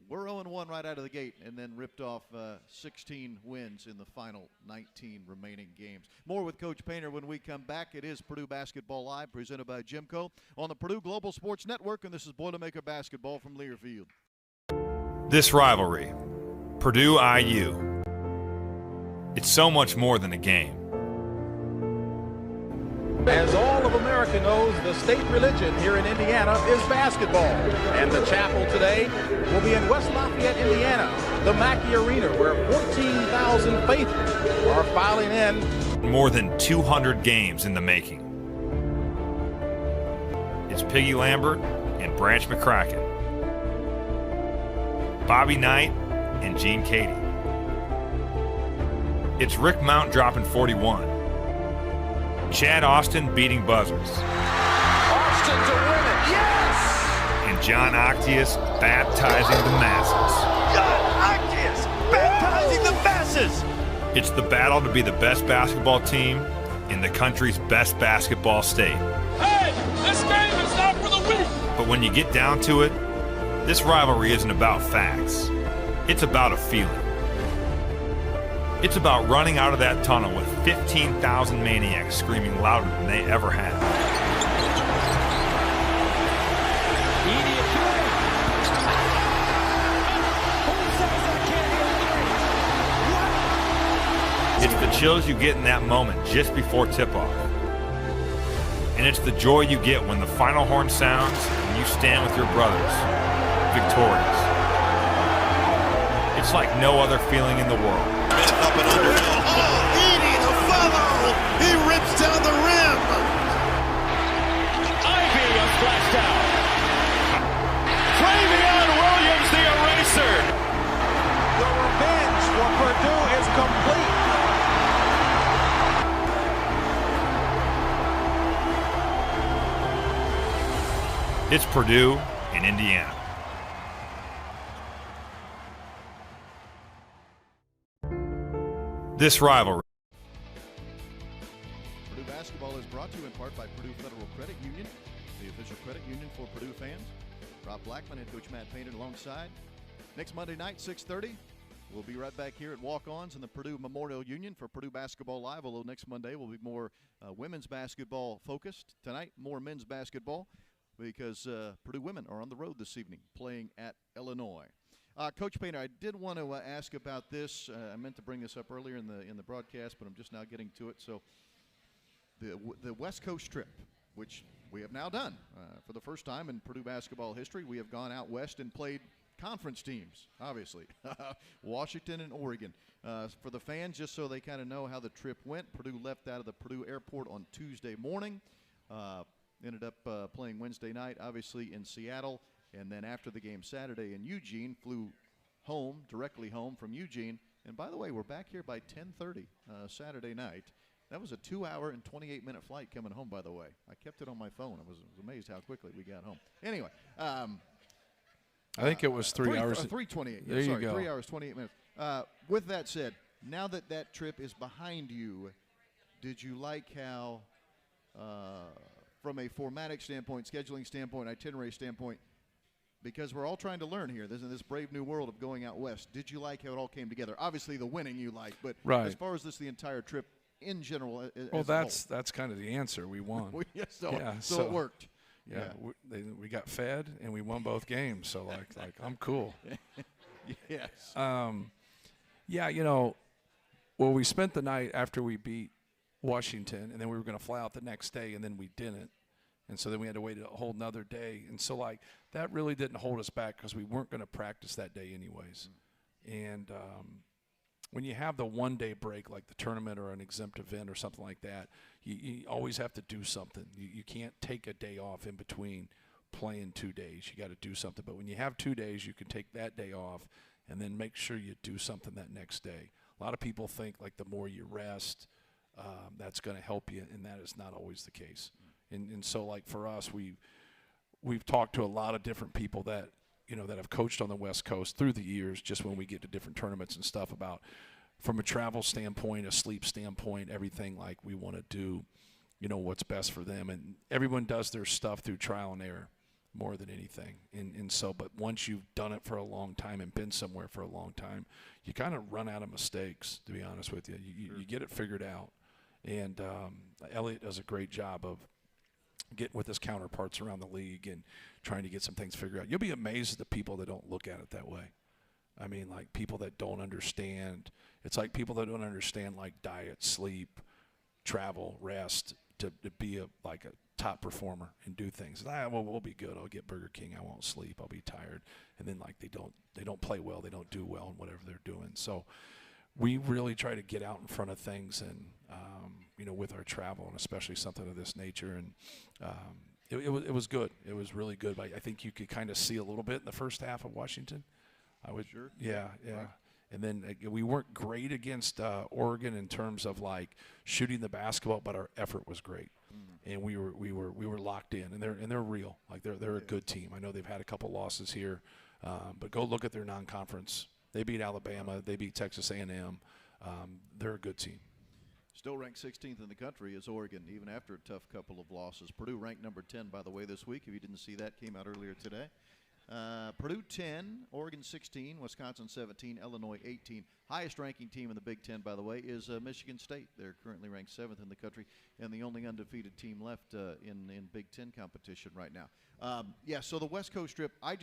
we're 0-1 right out of the gate and then ripped off 16 wins in the final 19 remaining games. More with Coach Painter when we come back. It is Purdue Basketball Live, presented by GEMCO on the Purdue Global Sports Network, and this is Boilermaker Basketball from Learfield. This rivalry, Purdue-IU, it's so much more than a game. As all of America knows, the state religion here in Indiana is basketball. And the chapel today will be in West Lafayette, Indiana, the Mackey Arena, where 14,000 faithful are filing in. More than 200 games in the making. It's Piggy Lambert and Branch McCracken. Bobby Knight and Gene Katie. It's Rick Mount dropping 41. Chad Austin beating buzzers. Austin to win it, yes! And John Octius baptizing the masses. John Octius baptizing the masses! It's the battle to be the best basketball team in the country's best basketball state. Hey, this game is not for the weak! But when you get down to it, this rivalry isn't about facts. It's about a feeling. It's about running out of that tunnel with 15,000 maniacs screaming louder than they ever have. It's the chills you get in that moment just before tip-off. And it's the joy you get when the final horn sounds and you stand with your brothers, victorious. It's like no other feeling in the world. Up and under. Oh, Edie, the follow. He It's Purdue in Indiana. This rivalry. Purdue basketball is brought to you in part by Purdue Federal Credit Union, the official credit union for Purdue fans. Rob Blackman and Coach Matt Painter alongside. Next Monday night, 6:30. We'll be right back here at Walk-Ons in the Purdue Memorial Union for Purdue Basketball Live, although next Monday will be more women's basketball focused. Tonight, more men's basketball because Purdue women are on the road this evening playing at Illinois. Coach Painter, I did want to ask about this. I meant to bring this up earlier in the broadcast, but I'm just now getting to it. So the West Coast trip, which we have now done for the first time in Purdue basketball history, we have gone out west and played conference teams, obviously, Washington and Oregon. For the fans, just so they kind of know how the trip went, Purdue left out of the Purdue airport on Tuesday morning, ended up playing Wednesday night, obviously, in Seattle, and then after the game Saturday in Eugene, flew home, directly home from Eugene. And by the way, we're back here by 10:30 Saturday night. That was a 2-hour and 28-minute flight coming home, by the way. I kept it on my phone. I was amazed how quickly we got home. Anyway. I think it was 3 hours. 3:28. There you go. 3 hours, 28 minutes. With that said, now that that trip is behind you, did you like how, from a formatic standpoint, scheduling standpoint, itinerary standpoint, because we're all trying to learn here, in this brave new world of going out west, did you like how it all came together? Obviously, the winning you like, but right. As far as the entire trip in general, well, that's kind of the answer. We won. So it worked. Yeah, we got fed and we won both games. So like I'm cool. Yes. Yeah, well, we spent the night after we beat Washington, and then we were going to fly out the next day, and then we didn't, and so then we had to wait a whole nother day, and so like that really didn't hold us back because we weren't going to practice that day anyways, and when you have the one-day break like the tournament or an exempt event or something like that, you always have to do something. You can't take a day off in between playing 2 days. You got to do something. But when you have 2 days, you can take that day off and then make sure you do something that next day. A lot of people think like the more you rest, that's going to help you, and that is not always the case. And so like for us, we've talked to a lot of different people that that have coached on the West Coast through the years, just when we get to different tournaments and stuff, about from a travel standpoint, a sleep standpoint, everything, like we want to do, what's best for them. And everyone does their stuff through trial and error more than anything. And so, but once you've done it for a long time and been somewhere for a long time, you kind of run out of mistakes, to be honest with you. You get it figured out. And Elliot does a great job of getting with his counterparts around the league and trying to get some things figured out. You'll be amazed at the people that don't look at it that way. I mean, like people that don't understand. It's like people that don't understand like diet, sleep, travel, rest to be a top performer and do things. Well, we'll be good. I'll get Burger King. I won't sleep. I'll be tired. And then like they don't play well. They don't do well in whatever they're doing. So we really try to get out in front of things and with our travel, and especially something of this nature. And it was good. It was really good. But I think you could kind of see a little bit in the first half of Washington. Sure. Yeah. Right. And then we weren't great against Oregon in terms of like shooting the basketball, but our effort was great, and we were locked in, and they're real. Like they're a good team. I know they've had a couple losses here, but go look at their non-conference. They beat Alabama. They beat Texas A&M. They're a good team. Still ranked 16th in the country is Oregon, even after a tough couple of losses. Purdue ranked number 10, by the way, this week. If you didn't see that, came out earlier today. Purdue 10, Oregon 16, Wisconsin 17, Illinois 18. Highest ranking team in the Big Ten, by the way, is Michigan State. They're currently ranked 7th in the country and the only undefeated team left in Big Ten competition right now. So the West Coast trip, I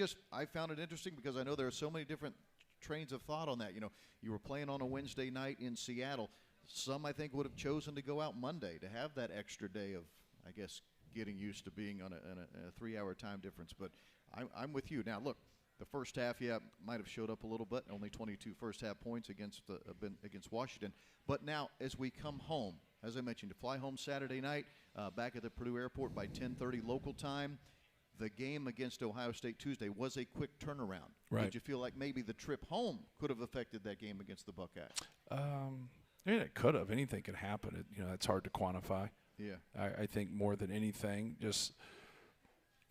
found it interesting because I know there are so many different trains of thought on that. You were playing on a Wednesday night in Seattle. Some, I think, would have chosen to go out Monday to have that extra day of, I guess, getting used to being on a 3-hour time difference. But I'm with you. Now, look, the first half, might have showed up a little bit. Only 22 first-half points against Washington. But now, as we come home, as I mentioned, to fly home Saturday night, back at the Purdue airport by 10:30 local time, the game against Ohio State Tuesday was a quick turnaround. Right. Did you feel like maybe the trip home could have affected that game against the Buckeyes? It could have. Anything could happen. It's hard to quantify. Yeah. I think more than anything, just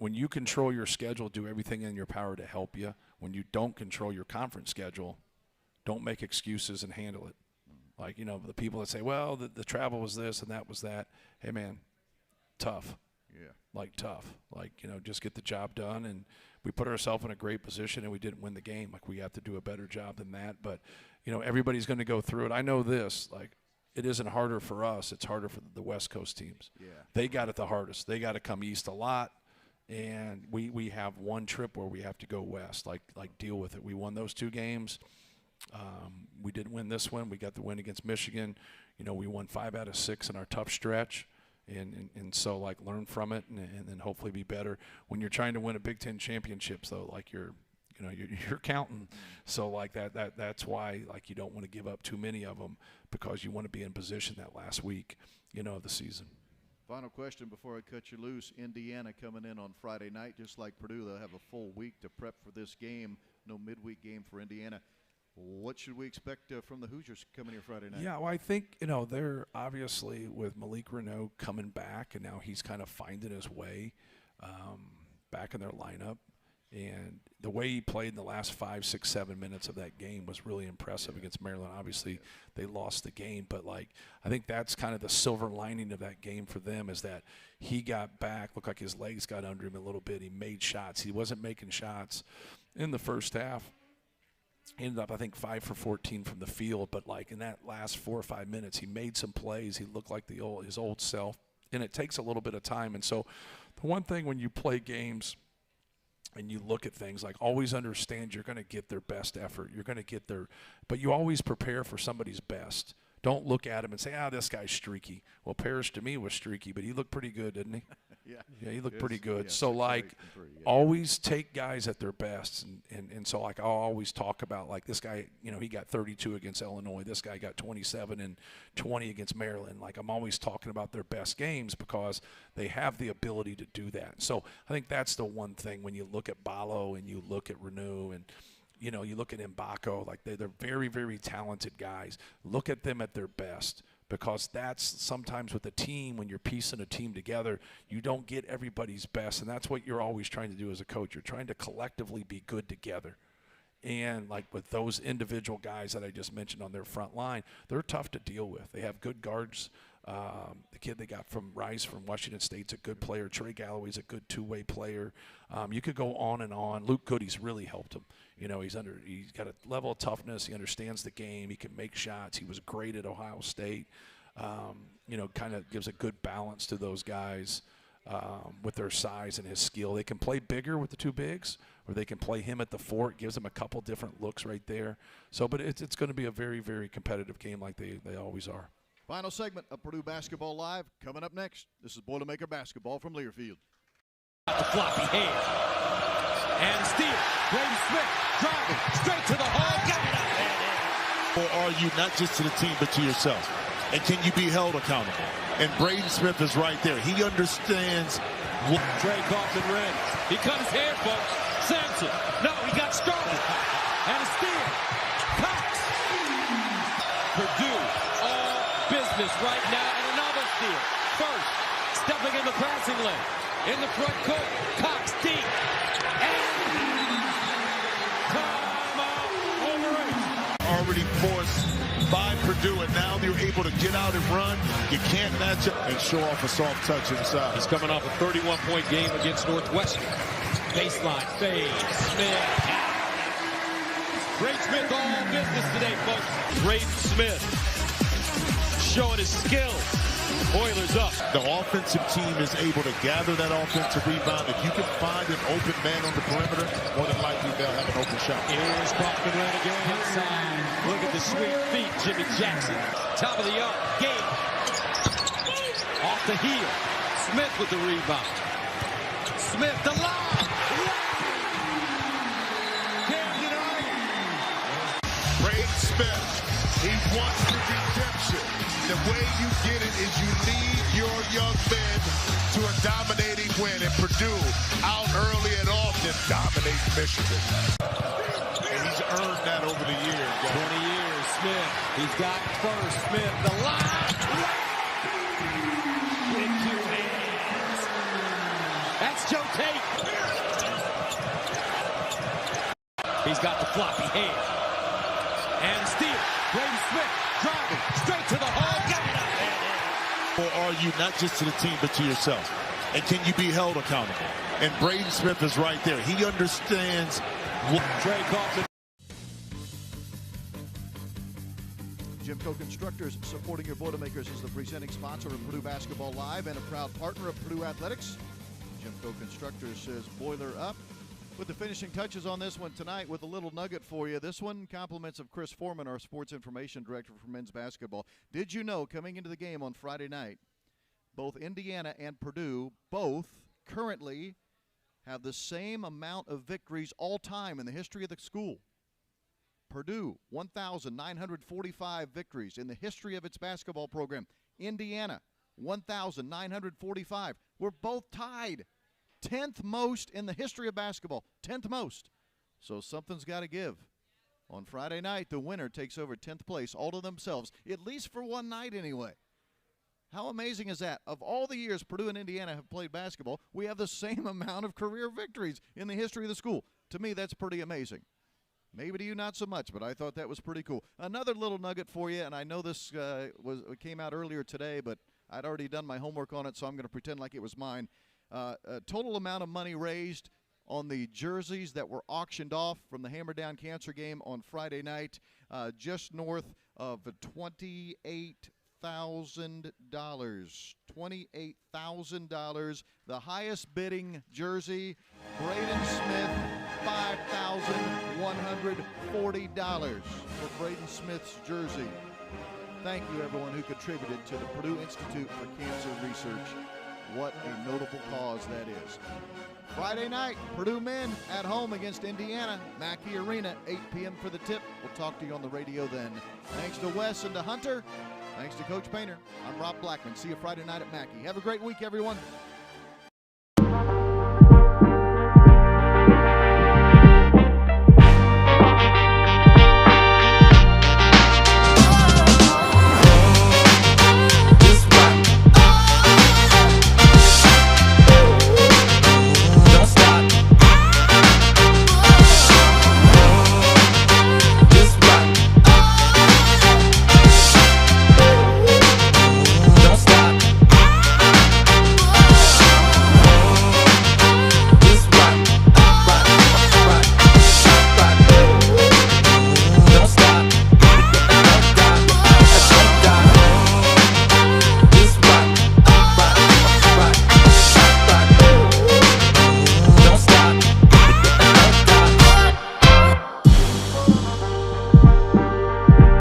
when you control your schedule, do everything in your power to help you. When you don't control your conference schedule, don't make excuses and handle it. Like, you know, the people that say, well, the travel was this and that was that. Hey, man, tough. Yeah. Like, tough. Like, you know, just get the job done. And we put ourselves in a great position, and we didn't win the game. Like, we have to do a better job than that. But, you know, everybody's going to go through it. I know this. Like, it isn't harder for us. It's harder for the West Coast teams. Yeah. They got it the hardest. They got to come east a lot. And we have one trip where we have to go west, like deal with it. We won those 2 games. We didn't win this one. We got the win against Michigan. You know, we won 5 out of 6 in our tough stretch. And so, like, learn from it and then hopefully be better. When you're trying to win a Big Ten championships, though, like you're counting. So, like, that's why, like, you don't want to give up too many of them because you want to be in position that last week, you know, of the season. Final question before I cut you loose. Indiana coming in on Friday night, just like Purdue. They'll have a full week to prep for this game. No midweek game for Indiana. What should we expect from the Hoosiers coming here Friday night? Yeah, well, I think, you know, they're obviously with Malik Renaud coming back, and now he's kind of finding his way back in their lineup. And the way he played in the last 5, 6, 7 minutes of that game was really impressive against Maryland. Obviously, they lost the game, but, like, I think that's kind of the silver lining of that game for them is that he got back, looked like his legs got under him a little bit. He made shots. He wasn't making shots in the first half. Ended up, I think, 5 for 14 from the field, but, like, in that last 4 or 5 minutes, he made some plays. He looked like his old self, and it takes a little bit of time. And so the one thing when you play games – and you look at things, like, always understand you're going to get their best effort. You're going to get but you always prepare for somebody's best. Don't look at him and say, this guy's streaky. Well, Parrish to me was streaky, but he looked pretty good, didn't he? Yeah, he looked pretty good. Yeah, so, like, always take guys at their best. And so, like, I'll always talk about, like, this guy, you know, he got 32 against Illinois. This guy got 27 and 20 against Maryland. Like, I'm always talking about their best games because they have the ability to do that. So I think that's the one thing when you look at Ballo and you look at Renaud and, you know, you look at Mbako, like, they're very, very talented guys. Look at them at their best. Because that's sometimes with a team, when you're piecing a team together, you don't get everybody's best. And that's what you're always trying to do as a coach. You're trying to collectively be good together. And, like, with those individual guys that I just mentioned on their front line, they're tough to deal with. They have good guards. The kid they got from Rice from Washington State's a good player. Trey Galloway's a good two-way player. You could go on and on. Luke Goody's really helped him. You know, he's got a level of toughness. He understands the game. He can make shots. He was great at Ohio State. You know, kind of gives a good balance to those guys with their size and his skill. They can play bigger with the 2 bigs, or they can play him at the 4. It gives them a couple different looks right there. So, but it's going to be a very, very competitive game like they always are. Final segment of Purdue Basketball Live coming up next. This is Boilermaker Basketball from Learfield. The floppy hand. And a steal. Braden Smith driving straight to the hole. Got it up. Or are you not just to the team but to yourself? And can you be held accountable? And Braden Smith is right there. He understands. Trey Kaufman ran. He cut his hair, folks. Sampson. No, he got started. And a steal. Cox. Purdue. All business right now. And another steal. First, stepping in the passing lane. In the front court. Cox deep. And timeout over 8. Already forced by Purdue, and now they're able to get out and run. You can't match up and show off a soft touch inside. He's coming off a 31-point game against Northwestern. Baseline fade. Smith. Braden Smith all business today, folks. Braden Smith showing his skills. Oilers up. The offensive team is able to gather that offensive rebound. If you can find an open man on the perimeter, more than likely they'll have an open shot. Here's Blackman ran again inside. Look at the sweet feet, Jimmy Jackson. Top of the arc. Game. Off the heel. Smith with the rebound. Smith the lob. Can't deny it. Braden Smith, he wants the redemption. The way you get it is you lead your young men to a dominating win. And Purdue, out early and often, dominates Michigan. And he's earned that over the years. 20 years, Smith. He's got first. Smith, the line. With 2 hands. That's Joe Tate. got the floppy hair. And steal. Braden Smith driving straight to the hole. Got it up. Or are you not just to the team but to yourself? And can you be held accountable? And Braden Smith is right there. He understands what Trey Kaufman. GEMCO Constructors, supporting your Boilermakers, is the presenting sponsor of Purdue Basketball Live and a proud partner of Purdue Athletics. GEMCO Constructors says boiler up. With the finishing touches on this one tonight with a little nugget for you. This one compliments of Chris Foreman, our sports information director for men's basketball. Did you know, coming into the game on Friday night, both Indiana and Purdue both currently have the same amount of victories all time in the history of the school? Purdue, 1,945 victories in the history of its basketball program. Indiana, 1,945. We're both tied. 10th most in the history of basketball. 10th most. So something's got to give. On Friday night, the winner takes over 10th place all to themselves, at least for one night anyway. How amazing is that? Of all the years Purdue and Indiana have played basketball, we have the same amount of career victories in the history of the school. To me, that's pretty amazing. Maybe to you not so much, but I thought that was pretty cool. Another little nugget for you, and I know this came out earlier today, but I'd already done my homework on it, so I'm going to pretend like it was mine. Total amount of money raised on the jerseys that were auctioned off from the Hammer Down Cancer game on Friday night, just north of $28,000. $28,000. The highest bidding jersey, Braden Smith, $5,140 for Braden Smith's jersey. Thank you, everyone who contributed to the Purdue Institute for Cancer Research. What a notable cause that is. Friday night, Purdue men at home against Indiana, Mackey Arena, 8 p.m. for the tip. We'll talk to you on the radio then. Thanks to Wes and to Hunter. Thanks to Coach Painter. I'm Rob Blackman. See you Friday night at Mackey. Have a great week, everyone.